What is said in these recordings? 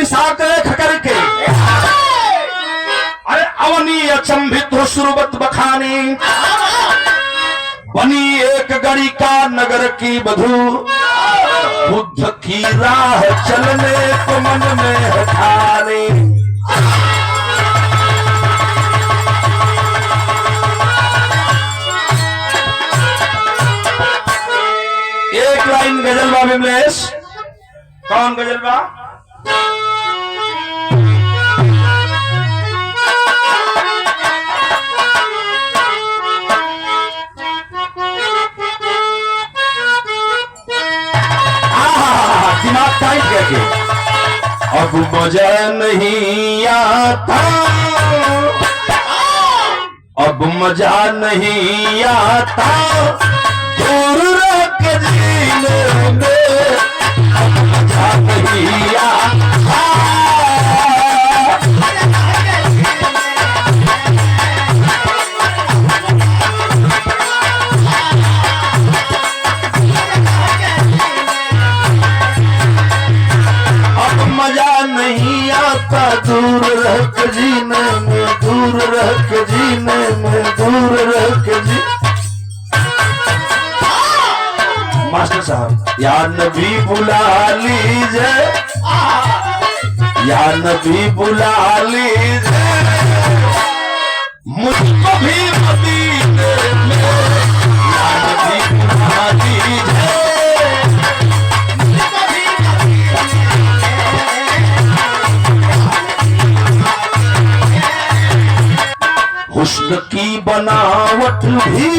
दिशा देख करके अरे अवनी अचंभित हो सुरबत बखानी, बनी एक गड़ी का नगर की बधू, बुद्ध की राह चलने को मन में है ठानी। एक लाइन गजल बा विमलेश, कौन गजल बा? दिमाग टाइट करके, अब मजा नहीं आता, अब मजा नहीं आता दूर रह के जीने में, अब मजा नहीं आता। अब मजा नहीं आता दूर रह के जीने में, दूर रह के जीने में, दूर रह के जी। मास्टर साहब, या नबी बुला लीजिए, या नबी बुला लीजिए मुझको भी मदीने में, या नबी बुला लीजिए। हुस्न की बनावट भी,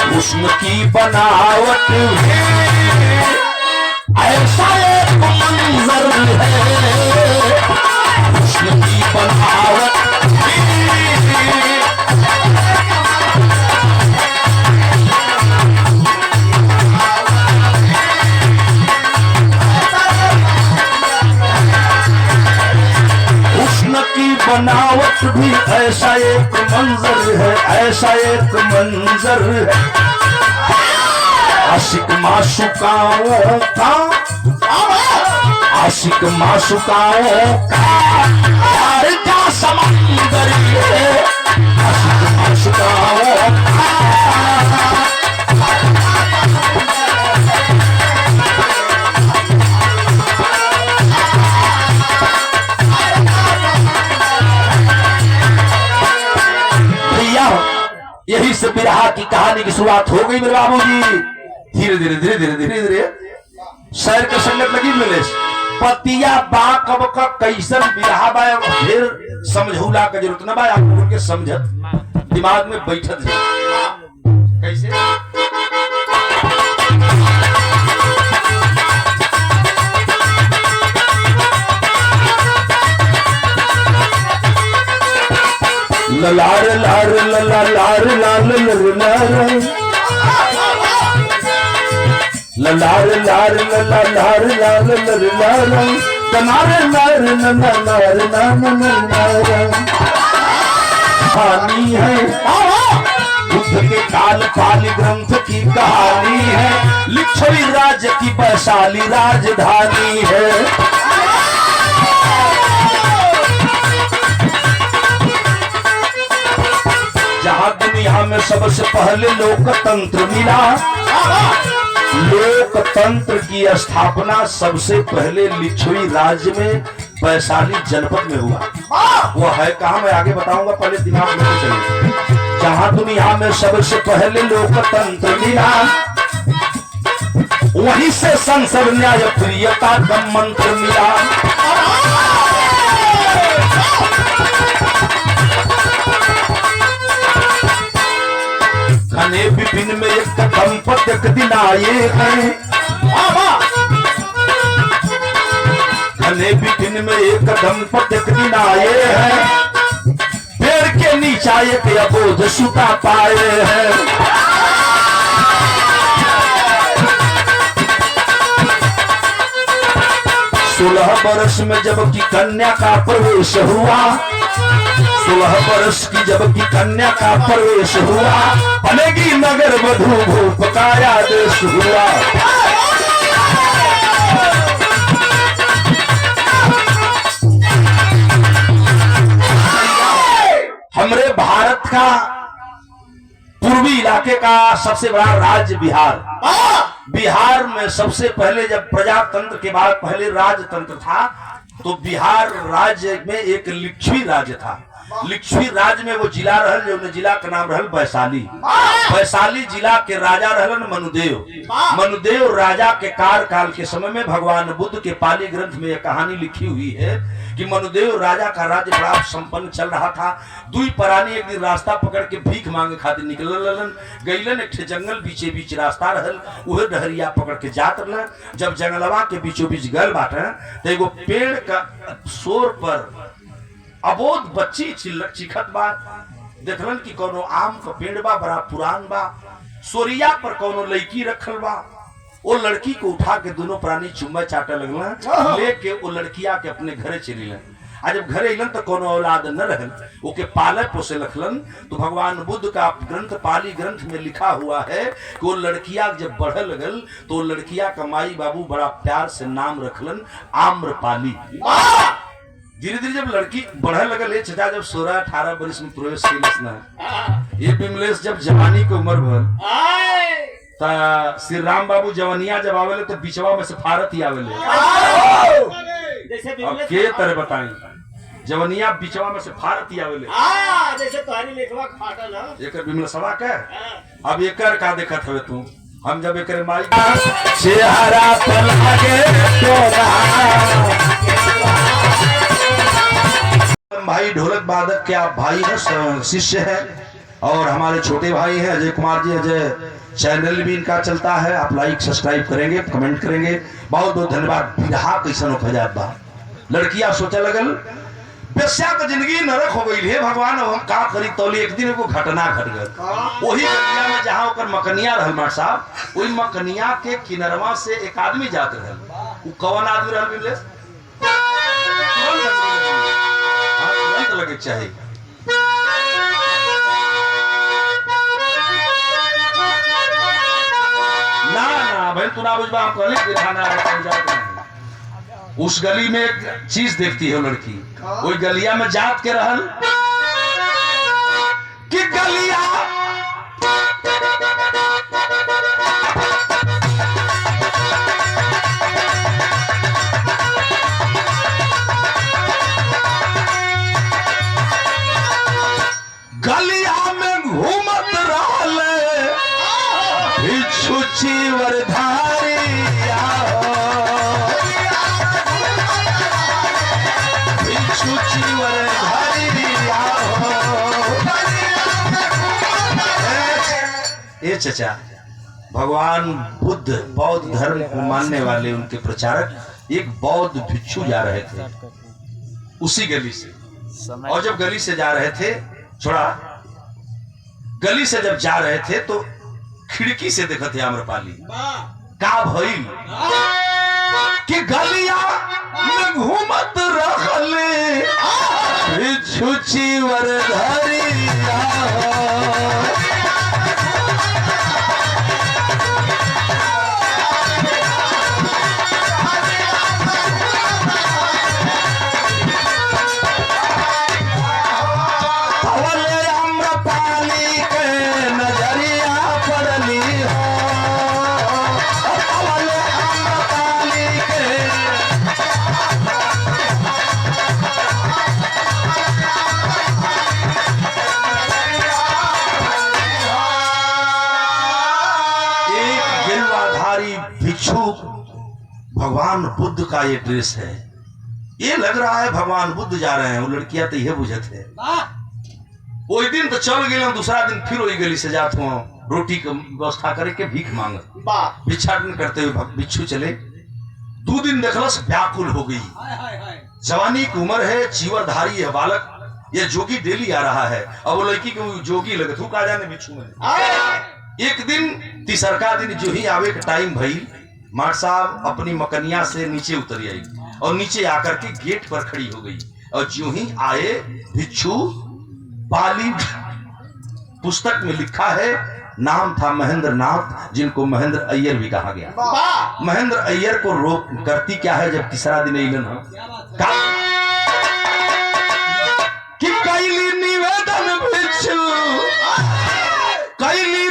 हुस्न की बनावट है, ऐसा एक मंजर है, हुस्न की बनावट बनावट भी ऐसा एक मंजर है, ऐसा एक मंजर है। आशिक माशुकाओं का, आशिक माशुकाओं का प्यार का समंदर है, आशिक माशुकाओं का। यही से बिरहा की कहानी की शुरुआत हो गई मेरे बाबू जी। धीरे धीरे धीरे धीरे धीरे धीरे शहर के संगत लगी मिले, पतिया बा कब का कैसन बिरहा बा, फिर समझौला का जरूरत न बा, आप लोगों के समझत दिमाग में बैठत है कैसे। लार लार लार लार लार लार लार लार लार लार लार कहानी है बुद्ध के काल पाली ग्रंथ की कहानी है, लिच्छवी राज्य की वैशाली राजधानी है। जहां दुनिया में सबसे पहले लोकतंत्र मिला, लोकतंत्र की स्थापना सबसे पहले लिच्छवी राज्य में वैशाली जनपद में हुआ। वो है कहां, मैं आगे बताऊंगा, पहले दिमाग में चलिए। जहां दुनिया में सबसे पहले लोकतंत्र मिला, वहीं से संसद न्याय प्रियता का मंत्र मिला। घने विपिन में एक कदम पर एक दिन आए हैं, घने विपिन में एक कदम पर एक दिन आए हैं, पेड़ के नीचा एक अबोध सुता पाए हैं। 16 वर्ष में जबकि कन्या का प्रवेश हुआ, 16 वर्ष की जबकि कन्या का प्रवेश हुआ, बनेगी नगर वधू भूप का आदेश हुआ। इलाके का सबसे बड़ा राज्य बिहार। बिहार में सबसे पहले जब प्रजातंत्र के बाद पहले राजतंत्र था, तो बिहार राज्य में एक लिच्छवी राज्य था। लिच्छवी राज्य में वो जिला रहल, जो जिला का नाम रहल वैशाली। वैशाली जिला के राजा रहलन मनुदेव। मनुदेव राजा के कार्यकाल के समय में भगवान बुद्ध के पाली ग्रंथ में यह कहानी लिखी हुई है कि मनुदेव राजा का राज्य बड़ा संपन्न चल रहा था। दुई प्राणी एक दिन रास्ता पकड़ के भीख मांगे खातिर निकलन गईलन। एक जंगल बीचे बीच रास्ता रहल, उहे डहरिया पकड़ के जात रहल। जब जंगलवा के बीचों बीच गल बाटे तो एगो पेड़ का शोर पर अबोध बच्ची चिखत बा। देखलन कि कोनो आम का पेड़ बा, बड़ा पुरान बा। सोरिया पर कोनो लड़की रखल बा। वो लड़की को उठा के दोनों प्राणी चुम्मा चाटे लगलन, लेके वो लड़किया के अपने घरे चलिलन। आ जब घरे अलन तो कोनो औलाद न रहल, ओके पाले पोसे रखलन। तो भगवान बुद्ध का ग्रंथ पाली ग्रंथ में लिखा हुआ है कि वो लड़किया जब बढ़े लगल तो लड़किया का माई बाबू बड़ा प्यार से नाम रखलन आम्रपाली। धीरे धीरे जब लड़की बढ़े लगल, चचा जब 16-18 वर्ष में प्रवेश किया, ये विमलेश जब जवानी की उम्र भर, श्री राम बाबू जवनिया जब आवेले तो बिचवा में से फारत ही आवेले। अब के तरह बताई, जवनिया बिचवा में से फारत ही आवेले। जैसे तुम्हारी लेखवा फाटल है। एकर विमलेशवा के अब एकर का देखत हवे तू? हम जब एकर माई चेहरा पर लागे भाई ढोलक वादक के आप भाई हैं, शिष्य है, और हमारे छोटे भाई हैं अजय कुमार जी। अजय चैनल भी इनका चलता है, आप लाइक सब्सक्राइब करेंगे, कमेंट करेंगे। बहुत बहुत धन्यवाद। बिरहा कैसन हो खजात बा, लड़कियां सोचे लगल बेस्या का जिंदगी नरक हो गई है भगवान, हम का करी। तौली एक दिन को घटना घट गई वही गलिया में जहाँ ओकर मकनिया रहल मार साहब, वही मकनिया के किनरवा से एक आदमी जात रहल। वो कौन आदमी रहल विमलेश? तुरंत लगे चाहिए। ना भाई तू ना बुझबा, हम कहले बिरहाना। उस गली में एक चीज देखती है लड़की, वही गलिया में जात के रहल कि गलिया गलिया में घूमत रहल भिक्षु चीवरधारी। ए चचा, भगवान बुद्ध बौद्ध धर्म को मानने वाले उनके प्रचारक एक बौद्ध भिक्षु जा रहे थे उसी गली से। और जब गली से जा रहे थे, छोड़ा गली से जब जा रहे थे तो खिड़की से देखते थे आम्रपाली का भइल कि गलिया में घूमत रहले भिक्षु चीवरधारिया। भगवान बुद्ध का ये ड्रेस है, ये लग रहा है भगवान बुद्ध जा रहे हैं। वो लड़कियां तो यह बुझत है। वो दिन तो चल गए, दूसरा दिन फिर वही गली से जात हो रोटी की व्यवस्था करे के भीख मांग भिक्षाटन करते हुए भिक्षु चले। 2 दिन देखलस व्याकुल हो गई। जवानी की उम्र है, चीवरधारी है बालक, ये जोगी डेली आ रहा है। अब वो लड़की को जोगी लगे तू का जाने भिक्षु में। एक दिन तीसरका दिन जो ही आवे का टाइम भई, मार साहब अपनी मकनिया से नीचे उतर आई और नीचे आकर के गेट पर खड़ी हो गई। और जो ही आए भिक्षु, पाली पुस्तक में लिखा है, नाम था महेंद्र नाथ, जिनको महेंद्र अय्यर भी कहा गया। महेंद्र अय्यर को रोक करती क्या है जब तीसरा दिन अइलन कि कैली निवेदन भिक्षु, कैली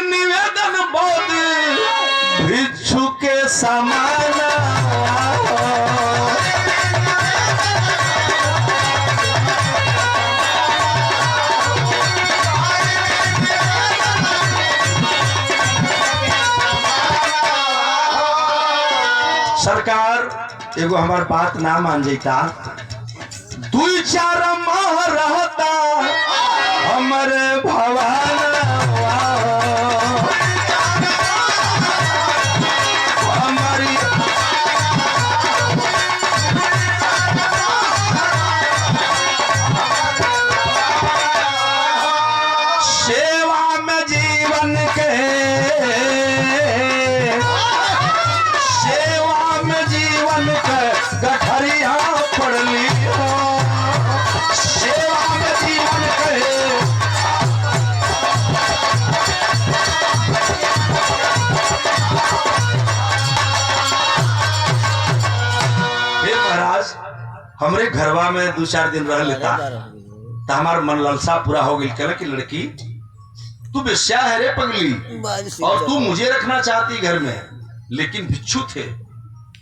बौद्ध भिक्षु के समान सरकार एगो हमार बात ना मान जाता, 2-4 माह रहता हमरे भवन हमारी सेवा में जीवन के गठरिया पड़ली सेवा में जीवन कहे। महाराज हमरे घरवा में 2-4 दिन रह लेता तो हमार मन ललसा पूरा हो गई। कहला कि लड़की तू बेश्या है रे पगली, और तू मुझे रखना चाहती घर में, लेकिन भिक्षु थे।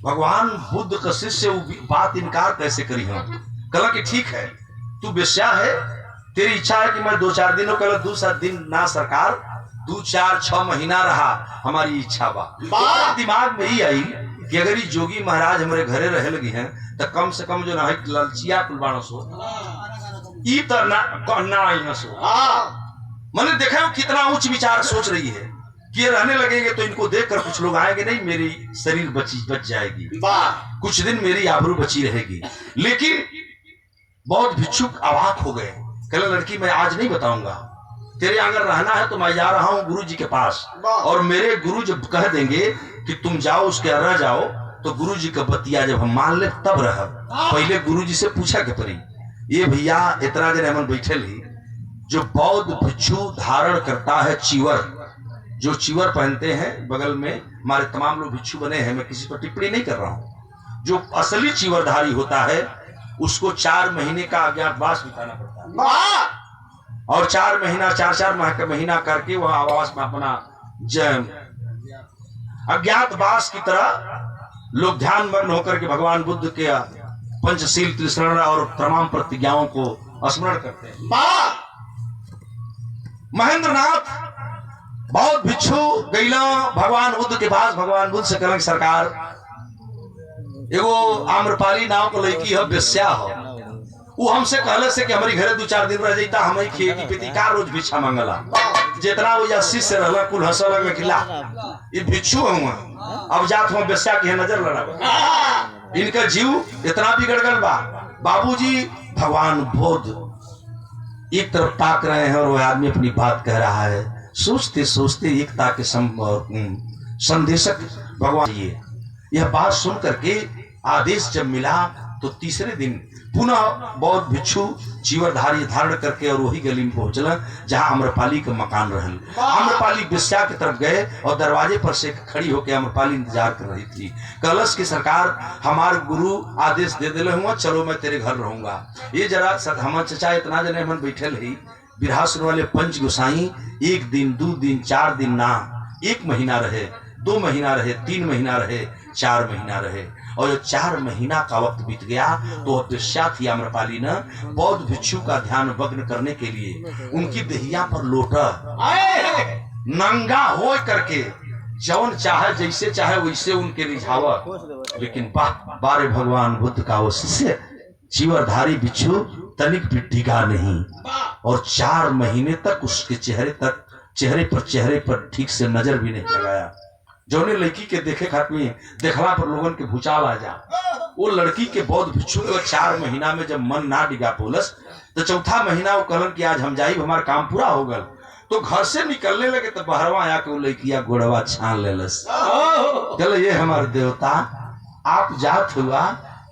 भगवान बुद्ध का शिष्य बात इनकार कैसे करी हम। कहला कि ठीक है तू बेश्या है, तेरी इच्छा है कि मैं 2-4 दिन, कहला 2-7 दिन ना सरकार, 2-4-6 महीना रहा हमारी इच्छा बा। दिमाग में ही आई कि अगर ये जोगी महाराज हमारे घरे रहे लगी हैं तो कम से कम जो ना ललचिया कुलबानो सो ई तो ना आई सो। मैंने देखा कितना उच्च विचार सोच रही है कि ये रहने लगेंगे तो इनको देखकर कुछ लोग आएंगे, नहीं मेरी शरीर बच जाएगी, कुछ दिन मेरी आबरू बची रहेगी। लेकिन बहुत भिक्षुक अवाक हो गए। कहले लड़की मैं आज नहीं बताऊंगा, तेरे अगर रहना है तो मैं जा रहा हूँ गुरु जी के पास, और मेरे गुरु जब कह देंगे कि तुम जाओ उसके रह जाओ तो गुरु जी का बतिया जब हम मान ले तब रह। पहले गुरु जी से पूछा के परी ये भैया इतना दिन हमन बैठे ली, जो बौद्ध भिक्षु धारण करता है चीवर, जो चीवर पहनते हैं बगल में, हमारे तमाम लोग भिक्षु बने हैं, मैं किसी पर टिप्पणी नहीं कर रहा हूं, जो असली चीवरधारी होता है उसको 4 महीने का अज्ञातवास बिताना पड़ता है, और 4 माह का महीना करके वह आवास में अपना अज्ञातवास की तरह लोग ध्यान मग्न होकर के भगवान बुद्ध के पंचशील त्रिशरण और तमाम प्रतिज्ञाओं को स्मरण करते हैं। महेंद्रनाथ बहुत भिक्षु गैला भगवान बुद्ध के पास। भगवान बुद्ध से कहलन सरकार एगो आम्रपाली नाव को लड़की है, बेश्या हो, वो हमसे कहले से कि हमारी घरे 2-4 दिन रह जाता, हमें खेती पीती का रोज भिक्षा मांगला, जितना वो शिष्य रहला कुल हंस लगे खिला ये भिक्षु हुआ, अब जात हुआ बेश्या की नजर लड़ा, इनका जीव इतना बिगड़ गल बा। बाबूजी भगवान बुद्ध एक तरफ ताक रहे हैं और वह आदमी अपनी बात कह रहा है, सोचते सोचते एकता के संदेशक भगवान ये यह बात सुन करके आदेश जब मिला तो तीसरे दिन पुनः बौद्ध भिक्षु चीवरधारी धारण करके और वही गली में पहुंचल जहां आम्रपाली का मकान रहल। आम्रपाली बेश्या की तरफ गए और दरवाजे पर से खड़ी होकर आम्रपाली इंतजार कर रही थी। कलश की सरकार हमारे गुरु आदेश दे दिले हुआ, चलो मैं तेरे घर रहूंगा। ये जरा हमारे चचा इतना जने हम बैठे रही बिरहा सुन वाले पंच गोसाई 1 दिन 2 दिन 4 दिन ना 1 महीना रहे, 2 महीना रहे, 3 महीना रहे, 4 महीना रहे, और जब 4 महीना का वक्त बीत गया तो बेश्या थी आम्रपाली ने बौद्ध भिक्षु का ध्यान भग्न करने के लिए उनकी देहिया पर लोटा नंगा हो करके जौन चाहे जैसे चाहे वैसे उनके रिझावा। लेकिन बारे भगवान बुद्ध का वो शिष्य चीवरधारी भिक्षु तनिक भी टिका नहीं, और 4 महीने तक उसके चेहरे पर ठीक से नजर भी नहीं लगाया। जौने लड़की के देखे खातिर देखला पर लोगन के भूचाल आ जा, वो लड़की के बौद्ध भिक्षु को 4 महीना में जब मन ना डिगा पोलस तो 4था महीना वो कहलन कि आज हम जाई, हमारा काम पूरा हो गल। तो घर से निकलने लगे तो बहरवा आके वो लड़किया गोड़वा छान लेलस। चलो ये हमारे देवता आप जात हुआ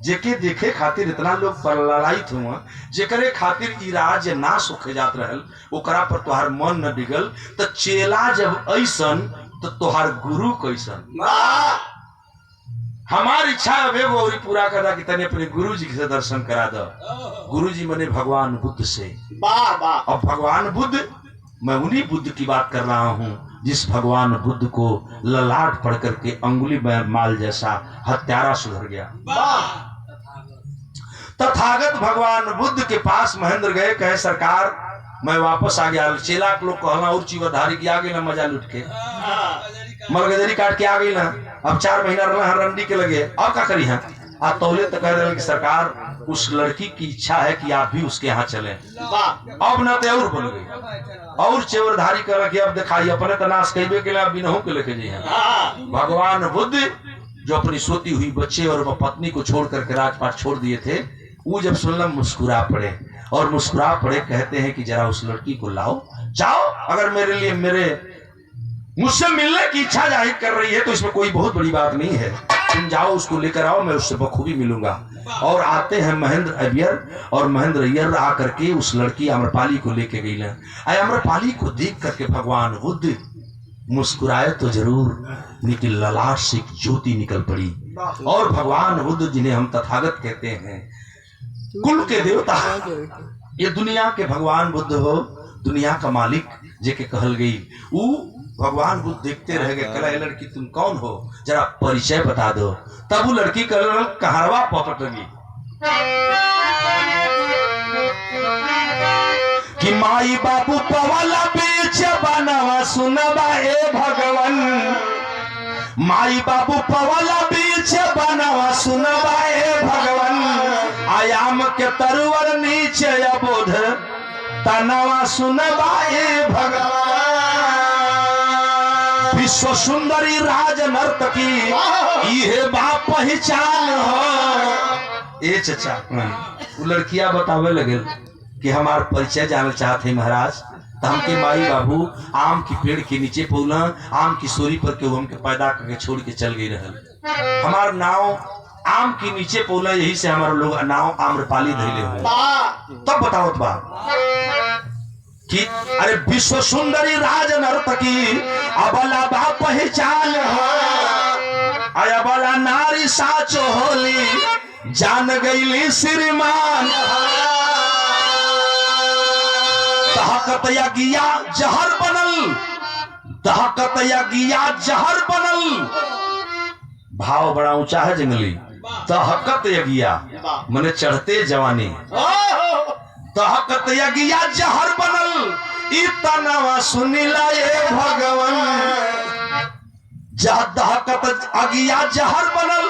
जेके देखे खातिर इतना लोग प्रललायित हुआ, जेकरे खातिर ई राज्य ना सुख जात रहल, ओकरा पर तोहार मन न डिगल, तो चेला जब ऐसन तो तोहार गुरु कैसन। हमारी इच्छा अब पूरा करा कि तने अपने गुरु जी से दर्शन करा दो। गुरु जी मने भगवान बुद्ध से। अब भगवान बुद्ध मैं उन्हीं बुद्ध की बात कर रहा हूं जिस भगवान बुद्ध को ललाट पढ़ करके अंगुली में माल जैसा हत्यारा सुधर गया। तथागत भगवान बुद्ध के पास महेंद्र गए, कहे सरकार मैं वापस आ गया। चेला के लोग कहना और चीवधारी की आ गई ना, मजा लुट के मलगजरी काट के आ गई ना, अब 4 महीना रहना रंडी के लगे, अब क्या करी है। आप तौले तो कह रहे कि सरकार उस लड़की की इच्छा है कि आप भी उसके यहाँ चलें। अब ना तो और बन गई और चेवरधारी कर रखी, अब दिखाई अपने तनाश कहबे के लिए बिनहू के लेके जाइए। भगवान बुद्ध जो अपनी सोती हुई बच्चे और पत्नी को छोड़ करके राजपाट छोड़ दिए थे, वो जब सुनना मुस्कुरा पड़े और मुस्कुरा पड़े कहते हैं कि जरा उस लड़की को लाओ, जाओ, अगर मेरे लिए मुझसे मिलने की इच्छा जाहिर कर रही है तो इसमें कोई बहुत बड़ी बात नहीं है, तुम जाओ उसको लेकर आओ, मैं उससे बखूबी मिलूंगा। और आते हैं महेंद्र अय्यर, और महेंद्र अय्यर आकर के उस लड़की अम्रपाली को लेके गई। अम्रपाली को देख करके भगवान बुद्ध मुस्कुराए तो जरूर, लेकिन ललाट से ज्योति निकल पड़ी। और भगवान बुद्ध जिन्हें हम तथागत कहते हैं, कुल के देवता, ये दुनिया के भगवान बुद्ध हो, दुनिया का मालिक जेके कहल गई, वो भगवान बुद्ध देखते रह गए। कला लड़की तुम कौन हो, जरा परिचय बता दो। तब वो लड़की कहरवा पपट लगी कि माई बाबू पवाला बेच बनवा सुनवा ए भगवान, माई बाबू पवाला बीच बनवा सुनवा ए भगवान, आयाम के तरवर नीचे अबोध तनवा सुनवा ए भगवान, विश्व सुंदरी राज नर्तकी ये बा पहचान हो। ए चचा वो लड़कियां बतावे लगे कि हमार परिचय जानना चाहते हैं महाराज, तो हमके माई बाबू आम की पेड़ के नीचे पौला, आम की सोरी पर के हमके पैदा करके छोड़ के चल गई रहल। हमार नाव आम के नीचे पौला, यही से हमारे लोग नाव आम्रपाली धैले हो। तब बताओ बा कि अरे विश्व सुंदरी राज नर्तकी अबला बा पहचान हो, अबला नारी साचो होली जान गईली श्रीमान, दहकत यज्ञा जहर बनल, दहकत यज्ञा जहर बनल। भाव बड़ा ऊंचा है जंगली। दहकत यज्ञा मने चढ़ते जवानी, दहकत यज्ञा जहर बनल, इतना सुनिला ये भगवान, जह दहकत अगिया जहर बनल,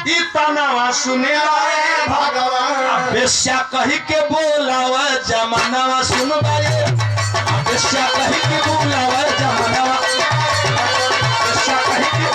इतना सुनिला ये भगवान। बेस्या कही के बोलावा जमानावा सुनवा ये, बेस्या कही के बोलावा जमानावा, बेस्या कही के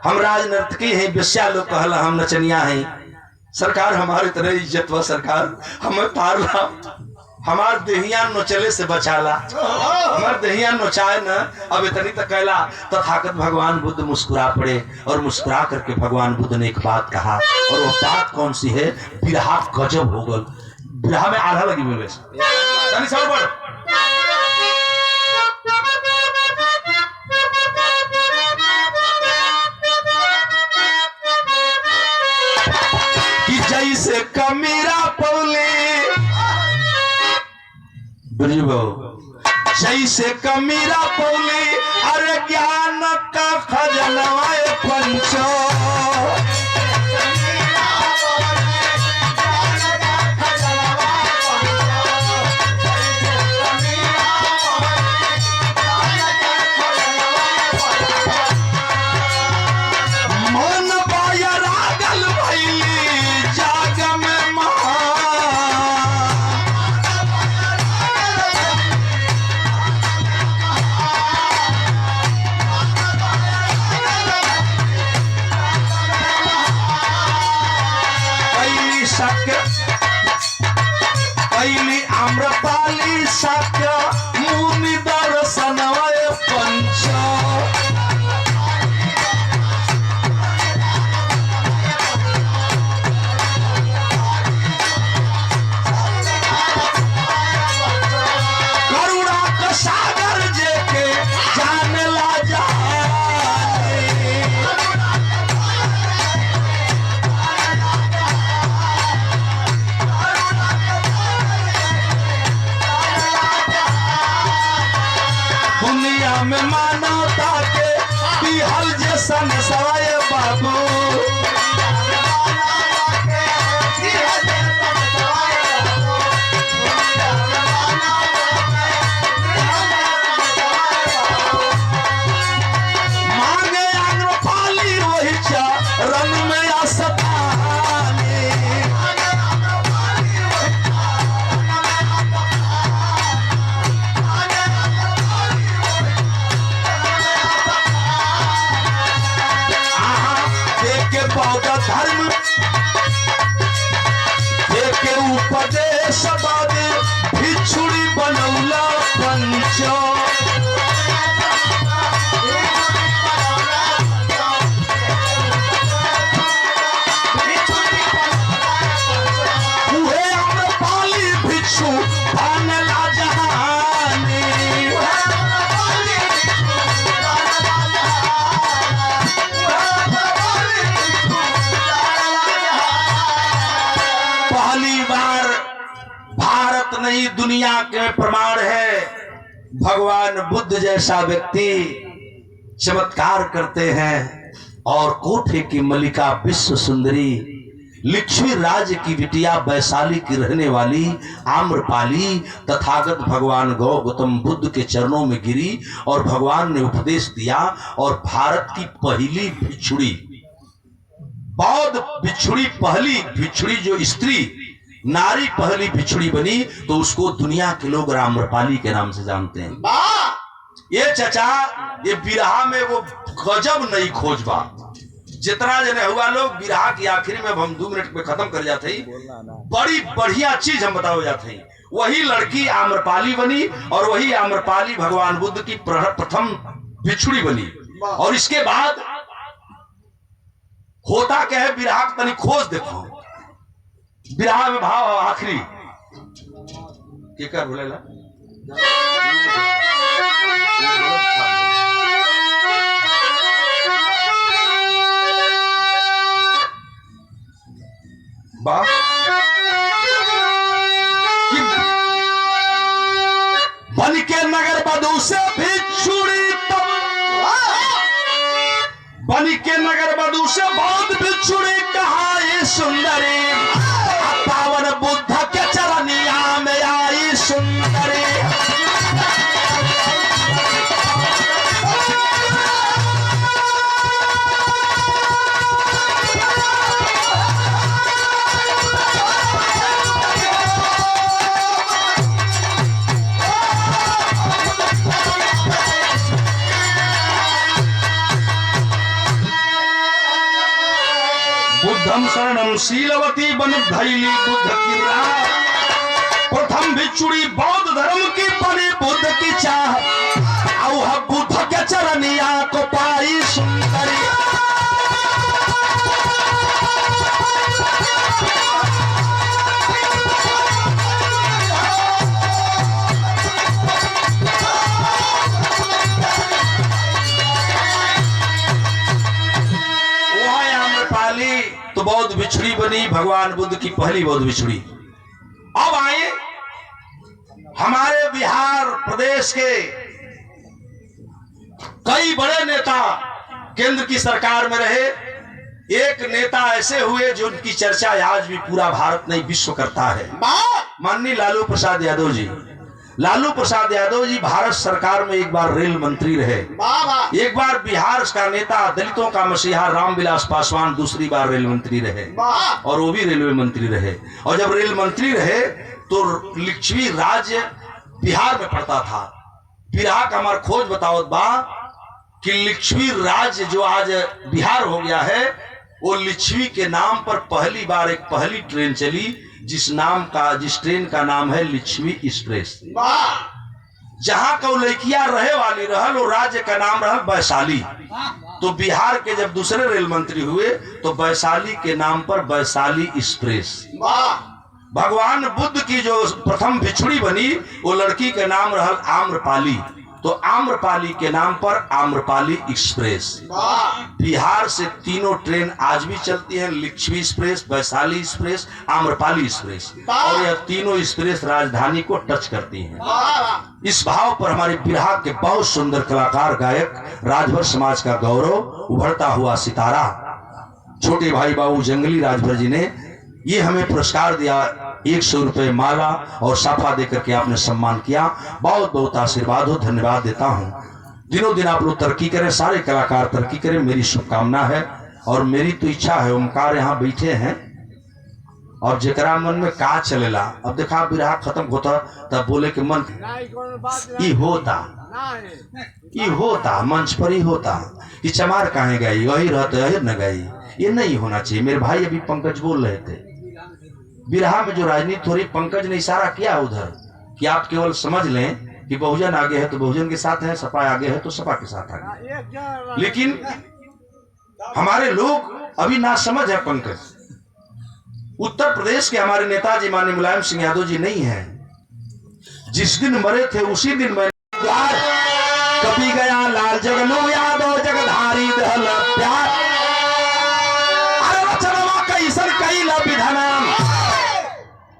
हम राज नर्तकी हैं, बेस्या लोग कहला हम नचनिया हैं। सरकार हमारी तरह इज्जत व सरकार हमें तारला, हमार देहिया नोचले से बचाला, हमार देहिया नोचाए न। अब इतनी तक कहला तथागत भगवान बुद्ध मुस्कुरा पड़े, और मुस्कुरा करके भगवान बुद्ध ने एक बात कहा, और वो बात कौन सी है, बिरहा गजब हो गल। बिरहा में आधा लगी मिले जैसे कमीरा पौले, जैसे कमीरा पौले, अरे ज्ञान का खजनवा पंचो, में मानवता के बिहल जैसन सवाय बाबू। मांगे आम्रपाली वही चरण में आस्थानी। बौद्ध धर्म के उपदेश बाद भिक्षुड़ी बनौला पंच। उहे आम्रपाली भिक्षु बनला जहानी। पहली बार भारत नहीं दुनिया के प्रमाण है भगवान बुद्ध जैसा व्यक्ति चमत्कार करते हैं और कोठे की मलिका विश्व सुंदरी लिच्छवी राज्य की बिटिया वैशाली की रहने वाली आम्रपाली तथागत भगवान गौतम बुद्ध के चरणों में गिरी और भगवान ने उपदेश दिया और भारत की पहली भिक्षुड़ी बौद्ध भिक्षुड़ी पहली भिक्षुड़ी जो स्त्री नारी पहली भिक्षुड़ी बनी तो उसको दुनिया के लोग आम्रपाली के नाम से जानते हैं। ये चचा ये बिरहा में वो गजब नहीं खोजबा जितना जने हुआ लोग बिरहा की आखिरी में हम 2 मिनट में खत्म कर जाते ही बड़ी बढ़िया चीज हम बताओ जाते हैं। वही लड़की आम्रपाली बनी और वही आम्रपाली भगवान बुद्ध की प्रथम भिक्षुड़ी बनी। और इसके बाद होता क्या है बिरहा तनी खोज देखो बिरहा में भाव आखिरी के कर बोलेला बाप बन के नगर बधू से भिक्षुड़ी तब बन के नगर बधू से बहुत भिक्षुड़ी कहा ये सुंदरी पावन बुद्ध के चरनिया में आई सुंदरी। बुद्धम शरणम शीलवती बन धैली बुद्ध की राह। प्रथम भिक्षुड़ी बौद्ध धर्म की बनी बुद्ध की चाह औ बुद्ध के चरनिया को पाई सुंदरी। तो बौद्ध भिक्षुड़ी बनी भगवान बुद्ध की पहली बौद्ध भिक्षुड़ी। अब आए हमारे बिहार प्रदेश के कई बड़े नेता केंद्र की सरकार में रहे। एक नेता ऐसे हुए जो उनकी चर्चा आज भी पूरा भारत नहीं विश्व करता है, माननीय लालू प्रसाद यादव जी। लालू प्रसाद यादव जी भारत सरकार में एक बार रेल मंत्री रहे, एक बार बिहार का नेता दलितों का मसीहा रामविलास पासवान दूसरी बार रेल मंत्री रहे और वो भी रेलवे मंत्री रहे। और जब रेल मंत्री रहे तो लिच्छवी राज्य बिहार में पड़ता था। बिहार का हमारा खोज बताओ बा कि लिच्छवी राज्य जो आज बिहार हो गया है वो लिच्छवी के नाम पर पहली बार एक पहली ट्रेन चली जिस ट्रेन का नाम है लिच्छवी एक्सप्रेस। जहां का लड़कियां रहे वाली रहल वो राज्य का नाम रहल वैशाली। तो बिहार के जब दूसरे रेल मंत्री हुए तो वैशाली के नाम पर वैशाली एक्सप्रेस। भगवान बुद्ध की जो प्रथम भिक्षुड़ी बनी वो लड़की का नाम रहल आम्रपाली। तो आम्रपाली के नाम पर आम्रपाली एक्सप्रेस। बिहार से तीनों ट्रेन आज भी चलती हैं, Licchavi express, Vaishali express, Amrapali express, और यह तीनों एक्सप्रेस राजधानी को टच करती हैं। इस भाव पर हमारे बिहार के बहुत सुंदर कलाकार गायक, राजभर समाज का गौरव, उभरता हुआ सितारा छोटे भाई बाबू जंगली राजभर जी ने ये हमें पुरस्कार दिया, 100 रुपए माला और साफा देकर के आपने सम्मान किया। बहुत बहुत आशीर्वाद हो, धन्यवाद देता हूं। दिनों दिन आप लोग तरक्की करें, सारे कलाकार तरक्की करें, मेरी शुभकामना है। और मेरी तो इच्छा है, ओमकार यहाँ बैठे हैं और जेकरा मन में का चलेला, अब देखा बिरहा खत्म होता तब बोले कि मन ई होता मंच पर ही होता कि चमार कहाँ गई, वही रहते यही न गई। ये नहीं होना चाहिए। मेरे भाई अभी पंकज बोल रहे थे, बिरहा में जो राजनीति हो रही, पंकज ने इशारा किया उधर कि आप केवल समझ लें कि बहुजन आगे है तो बहुजन के साथ है, सपा आगे है तो सपा के साथ आगे। लेकिन हमारे लोग अभी ना समझ है। पंकज उत्तर प्रदेश के हमारे नेताजी माननीय मुलायम सिंह यादव जी नहीं है। जिस दिन मरे थे उसी दिन मैं कभी गया लाल जगलू यादव जगधारी दहल प्यार, अरे रचनवा कैसन कैला विधान,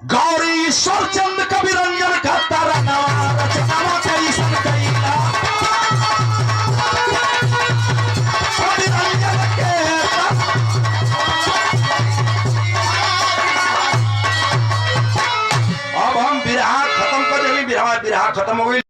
गौरी ईश्वर चंद कवि रंजन का तरनवा, रचनवा कैसन कैला कवि रंजन के। अब हम बिरहा खत्म कर देंगे, बिरहा खत्म हो गई।